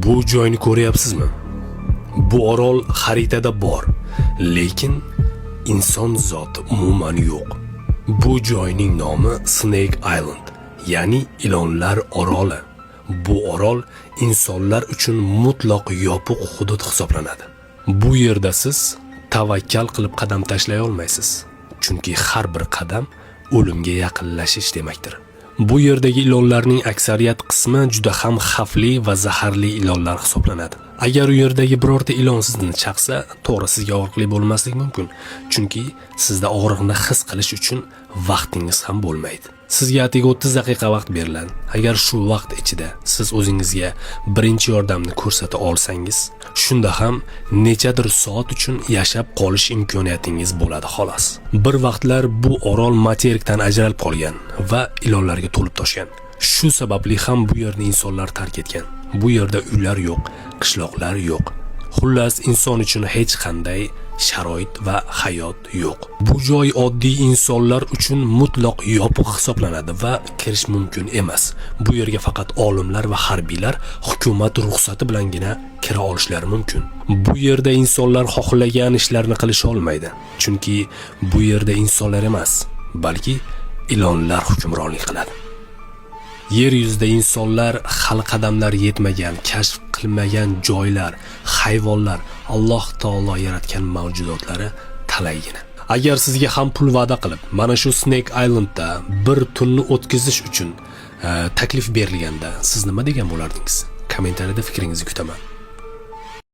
Bu joyni ko'ryapsizmi? Bu orol xaritada bor, lekin inson zoti umuman yo'q. Bu joyning nomi Snake Island, ya'ni ilonlar oroli. Bu orol insonlar uchun mutlaq yopiq hudud hisoblanadi. Bu yerda siz tavakkal qilib qadam tashlay olmaysiz, chunki har bir qadam o'limga yaqinlashish demakdir. Bu yerdagi ilonlarning aksariyat qismi juda ham xavfli va zaharli ilonlar hisoblanadi. Agar u yerdagi birorta ilon sizni chaqsa, to'g'ri sizga og'riqli bo'lmasligi mumkin, chunki sizda og'riqni his qilish uchun vaqtingiz ham bo'lmaydi. Sizga atigi 30 daqiqa vaqt beriladi. Agar shu vaqt ichida siz o'zingizga birinchi yordamni ko'rsata olsangiz, shunda ham nechadir soat uchun yashab qolish imkoniyatingiz bo'ladi xolos. Bir vaqtlar bu orol materikdan ajralib qolgan va ilonlarga to'lib toshgan. Shu sababli ham bu yerni insonlar tark etgan. Bu yerda uylar yo'q, qishloqlar yo'q. Xullas, inson uchun hech qanday sharoit va hayot yo'q. Bu joy oddiy insonlar uchun mutlaq yopiq hisoblanadi va kirish mumkin emas. Bu yerga faqat olimlar va harbiylar hukumat ruxsati bilangina kira olishlari mumkin. Bu yerda insonlar xohlagan ishlarni qilisha olmaydi, chunki bu yerda insonlar emas, balki ilonlar hukmronlik qiladi. Yer yuzida insonlar hali qadamlar yetmagan, kashf qilmagan joylar, hayvonlar, Alloh taolo yaratgan mavjudotlari talaygina. Agar sizga ham pul va'da qilib, mana shu Snake Islandda bir tunni o'tkazish uchun taklif berilganda, siz nima degan bo'lardingiz? Kommentariyada fikringizni kutaman.